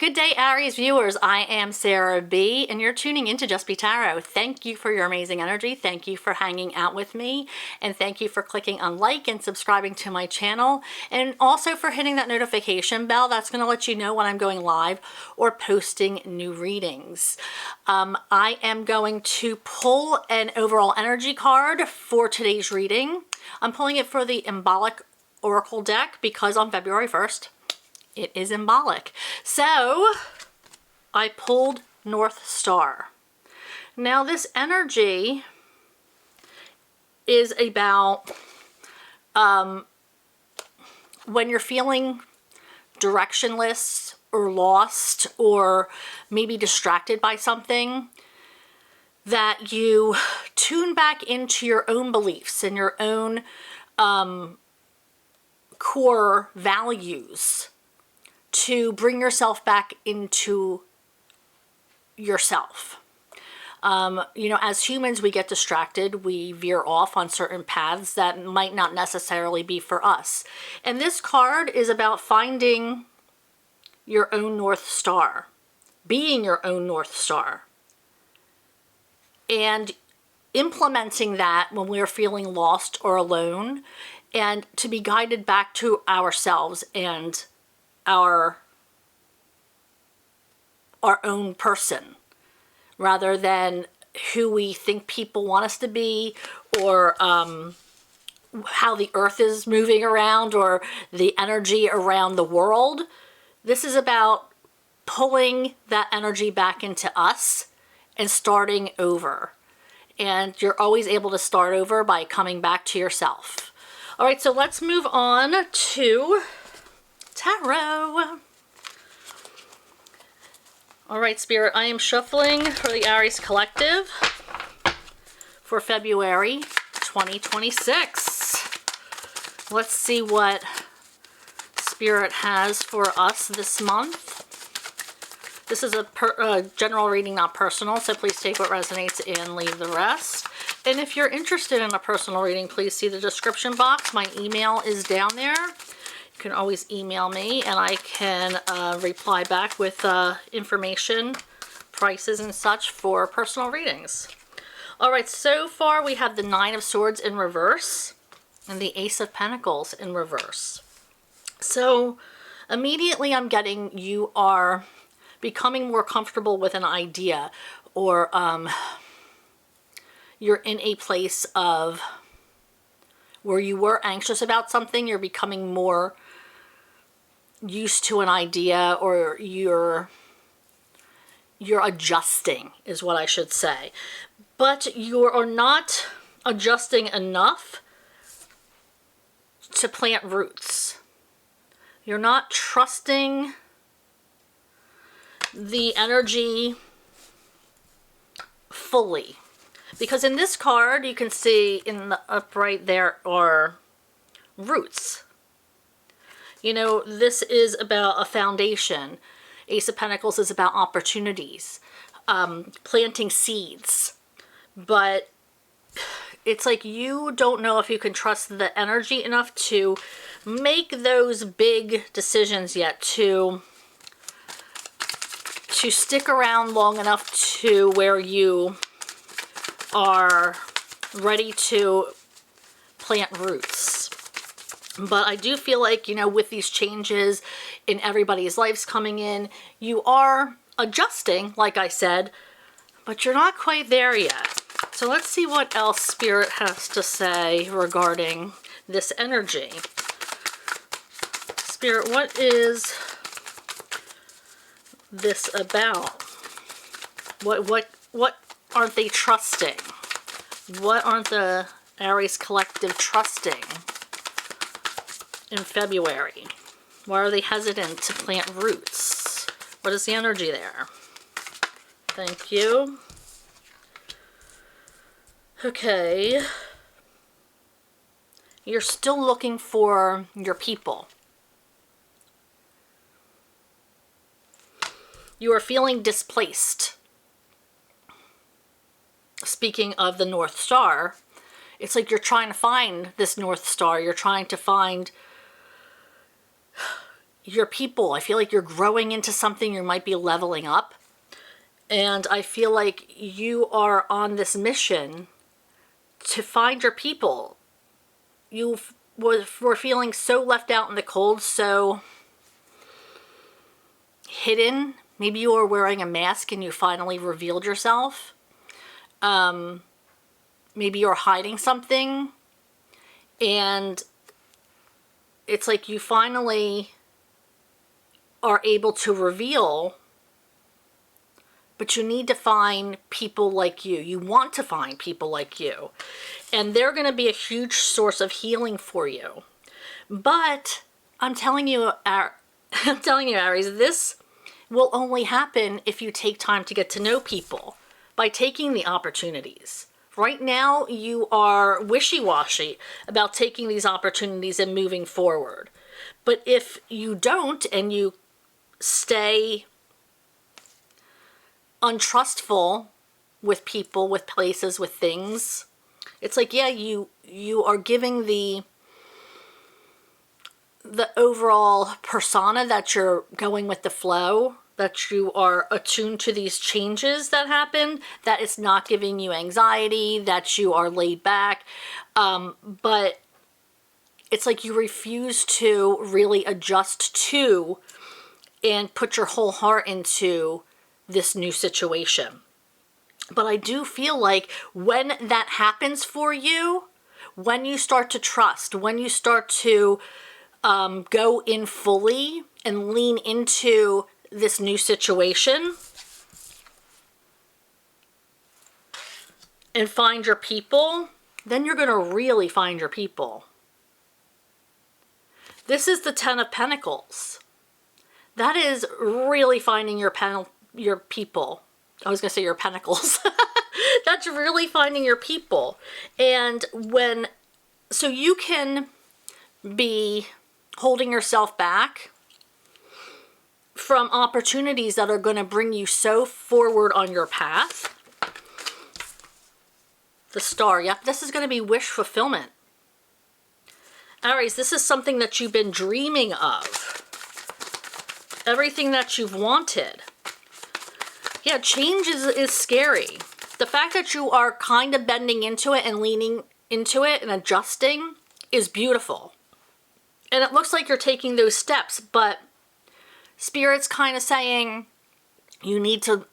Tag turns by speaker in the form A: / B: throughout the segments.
A: Good day, Aries viewers. I am Sarah B, and you're tuning into Just Be Tarot. Thank you for your amazing energy. Thank you for hanging out with me, and thank you for clicking on like and subscribing to my channel, and also for hitting that notification bell. That's going to let you know when I'm going live or posting new readings. I am going to pull an overall energy card for today's reading. I'm pulling it for the Embolic Oracle deck because on February 1st, it is embolic. So I pulled North Star. Now this energy is about when you're feeling directionless or lost or maybe distracted by something, that you tune back into your own beliefs and your own core values to bring yourself back into yourself. You know, as humans, we get distracted. We veer off on certain paths that might not necessarily be for us. And this card is about finding your own North Star, being your own North Star, and implementing that when we're feeling lost or alone, and to be guided back to ourselves and our own person, rather than who we think people want us to be, or how the earth is moving around, or the energy around the world. This is about pulling that energy back into us and starting over. And you're always able to start over by coming back to yourself. All right, so let's move on to tarot. All right, Spirit, I am shuffling for the Aries Collective for February 2026. Let's see what Spirit has for us this month. This is a general reading, not personal, so please take what resonates and leave the rest. And if you're interested in a personal reading, please see the description box. My email is down there. You can always email me, and I can reply back with information, prices, and such for personal readings. All right, so far we have the Nine of Swords in reverse and the Ace of Pentacles in reverse. So immediately I'm getting you are becoming more comfortable with an idea, or you're in a place of where you were anxious about something, you're becoming more used to an idea, or you're adjusting is what I should say. But you are not adjusting enough to plant roots. You're not trusting the energy fully. Because in this card, you can see in the upright there are roots. You know, this is about a foundation. Ace of Pentacles is about opportunities, planting seeds. But it's like you don't know if you can trust the energy enough to make those big decisions yet, to stick around long enough to where you are ready to plant roots. But I do feel like, you know, with these changes in everybody's lives coming in, you are adjusting, like I said, but you're not quite there yet. So let's see what else Spirit has to say regarding this energy. Spirit, what is this about? What aren't they trusting? What aren't the Aries Collective trusting in February? Why are they hesitant to plant roots? What is the energy there? Thank you. Okay. You're still looking for your people. You are feeling displaced. Speaking of the North Star, it's like you're trying to find this North Star. You're trying to find your people. I feel like you're growing into something. You might be leveling up. And I feel like you are on this mission to find your people. You were feeling so left out in the cold, so hidden. Maybe you were wearing a mask and you finally revealed yourself. Maybe you're hiding something. And it's like you finally are able to reveal, but you need to find people like you. You want to find people like you. And they're going to be a huge source of healing for you. But I'm telling you, Aries, this will only happen if you take time to get to know people by taking the opportunities. Right now, you are wishy-washy about taking these opportunities and moving forward. But if you don't and you stay untrustful with people, with places, with things, it's like, yeah, you are giving the overall persona that you're going with the flow, that you are attuned to these changes that happen, that it's not giving you anxiety, that you are laid back, but it's like you refuse to really adjust to and put your whole heart into this new situation. But I do feel like when that happens for you, when you start to trust, when you start to go in fully and lean into this new situation and find your people, then you're going to really find your people. This is the Ten of Pentacles. That is really finding your people. I was going to say your pentacles. That's really finding your people. And so you can be holding yourself back from opportunities that are going to bring you so forward on your path. The Star. Yep, this is going to be wish fulfillment. Aries, this is something that you've been dreaming of. Everything that you've wanted. Yeah, change is scary. The fact that you are kind of bending into it and leaning into it and adjusting is beautiful. And it looks like you're taking those steps, but Spirit's kind of saying you need to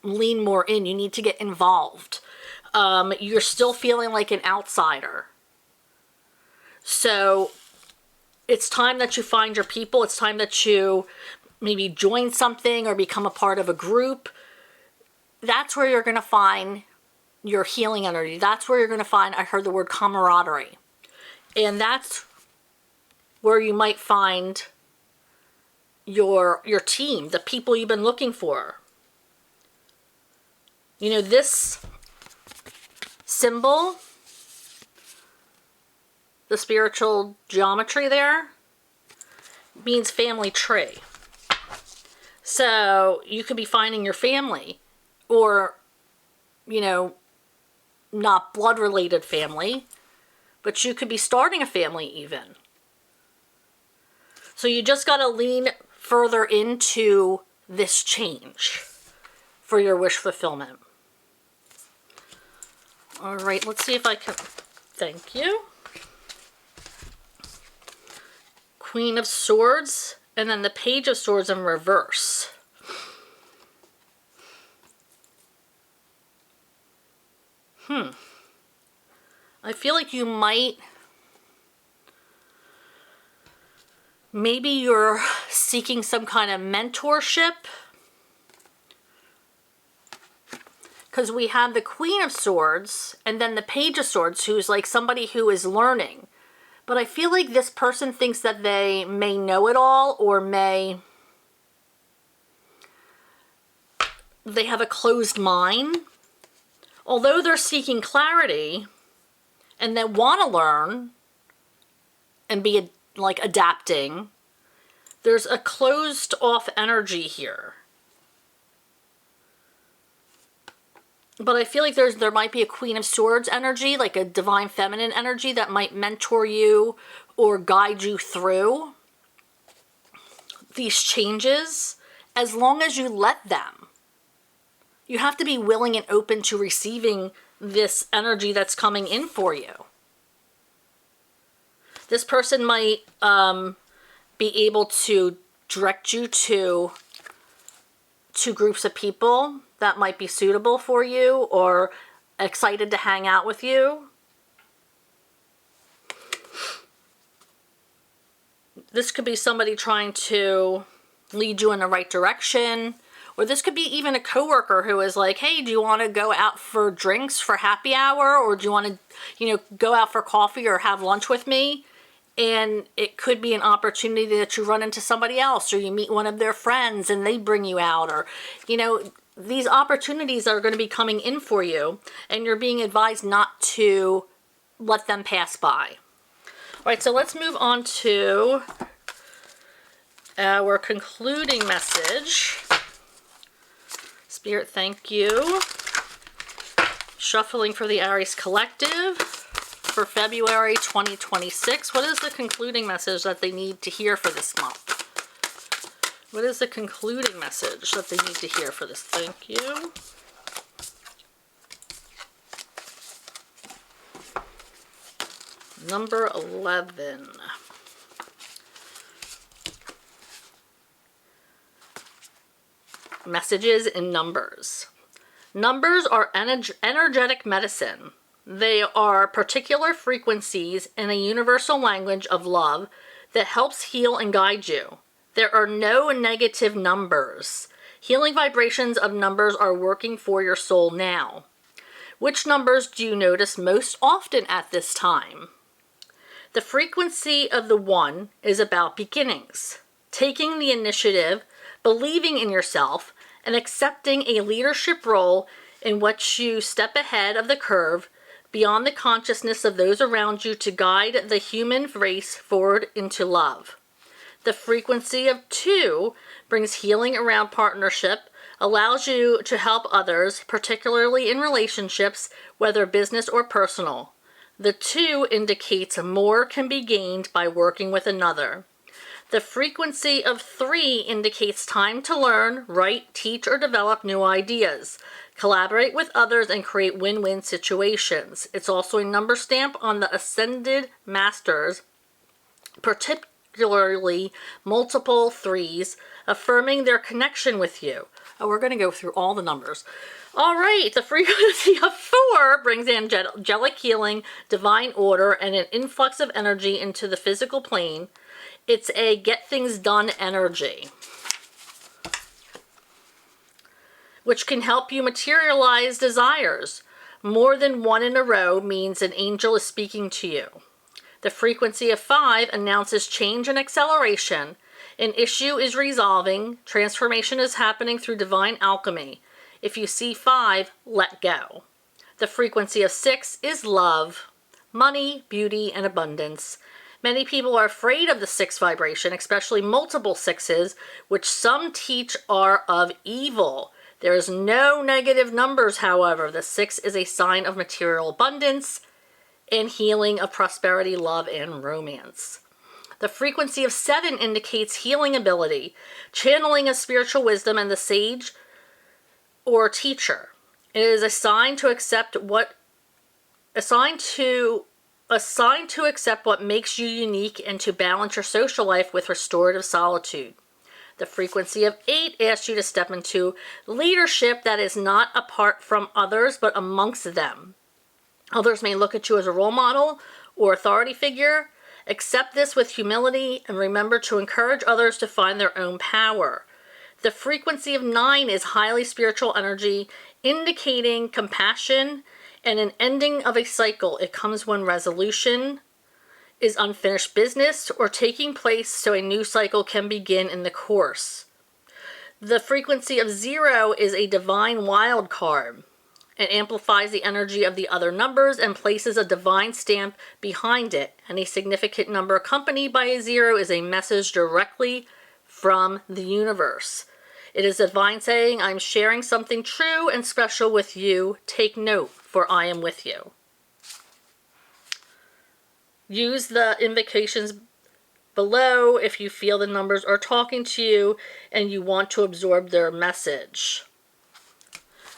A: lean more in. You need to get involved. You're still feeling like an outsider. So it's time that you find your people. It's time that you maybe join something or become a part of a group. That's where you're going to find your healing energy. That's where you're going to find, I heard the word camaraderie. And that's where you might find your team, the people you've been looking for. You know, this symbol, the spiritual geometry there, means family tree. So you could be finding your family, or, you know, not blood-related family, but you could be starting a family even. So you just got to lean further into this change for your wish fulfillment. All right, let's see if I can... Thank you. Queen of Swords, and then the Page of Swords in reverse. I feel like you might... Maybe you're seeking some kind of mentorship. Because we have the Queen of Swords and then the Page of Swords, who's like somebody who is learning. But I feel like this person thinks that they may know it all, or they have a closed mind. Although they're seeking clarity and they want to learn and be like adapting, there's a closed off energy here. But I feel like there might be a Queen of Swords energy, like a divine feminine energy that might mentor you or guide you through. these changes as long as you let them. You have to be willing and open to receiving this energy that's coming in for you. This person might be able to direct you to groups of people that might be suitable for you or excited to hang out with you. This could be somebody trying to lead you in the right direction. Or this could be even a coworker who is like, hey, do you want to go out for drinks for happy hour? Or do you want to, go out for coffee or have lunch with me? And it could be an opportunity that you run into somebody else, or you meet one of their friends and they bring you out, or, these opportunities are going to be coming in for you, and you're being advised not to let them pass by. All right, so let's move on to our concluding message. Spirit, thank you. Shuffling for the Aries Collective for February 2026. What is the concluding message that they need to hear for this month? What is the concluding message that they need to hear for this? Thank you. Number 11. Messages in numbers. Numbers are energetic medicine. They are particular frequencies in a universal language of love that helps heal and guide you. There are no negative numbers. Healing vibrations of numbers are working for your soul now. Which numbers do you notice most often at this time? The frequency of the 1 is about beginnings, taking the initiative, believing in yourself, and accepting a leadership role in which you step ahead of the curve beyond the consciousness of those around you to guide the human race forward into love. The frequency of 2 brings healing around partnership, allows you to help others, particularly in relationships, whether business or personal. The 2 indicates more can be gained by working with another. The frequency of 3 indicates time to learn, write, teach, or develop new ideas. Collaborate with others and create win-win situations. It's also a number stamp on the Ascended Masters, particularly multiple 3s, affirming their connection with you. Oh, we're going to go through all the numbers. All right, the frequency of 4 brings angelic healing, divine order, and an influx of energy into the physical plane. It's a get things done energy, which can help you materialize desires. More than 1 in a row means an angel is speaking to you. The frequency of 5 announces change and acceleration. An issue is resolving. Transformation is happening through divine alchemy. If you see 5, let go. The frequency of 6 is love, money, beauty, and abundance. Many people are afraid of the 6 vibration, especially multiple 6s, which some teach are of evil. There is no negative numbers, however. The 6 is a sign of material abundance and healing of prosperity, love, and romance. The frequency of 7 indicates healing ability, channeling of spiritual wisdom, and the sage or teacher. It is a sign to accept what makes you unique and to balance your social life with restorative solitude. The frequency of 8 asks you to step into leadership that is not apart from others but amongst them. Others may look at you as a role model or authority figure. Accept this with humility and remember to encourage others to find their own power. The frequency of 9 is highly spiritual energy, indicating compassion and an ending of a cycle. It comes when resolution is unfinished business or taking place so a new cycle can begin in the course. The frequency of 0 is a divine wild card. It amplifies the energy of the other numbers and places a divine stamp behind it. Any significant number accompanied by a 0 is a message directly from the universe. It is a divine saying, I'm sharing something true and special with you. Take note, for I am with you. Use the invocations below if you feel the numbers are talking to you and you want to absorb their message.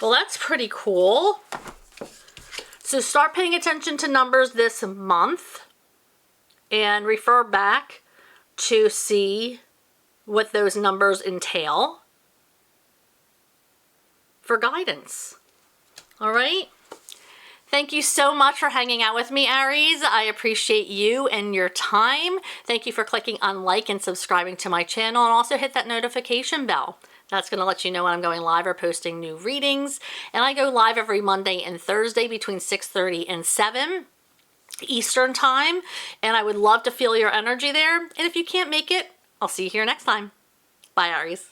A: Well, that's pretty cool. So start paying attention to numbers this month and refer back to see what those numbers entail for guidance. All right? Thank you so much for hanging out with me, Aries. I appreciate you and your time. Thank you for clicking on like and subscribing to my channel, and also hit that notification bell. That's going to let you know when I'm going live or posting new readings. And I go live every Monday and Thursday between 6:30 and 7 Eastern time. And I would love to feel your energy there. And if you can't make it, I'll see you here next time. Bye, Aries.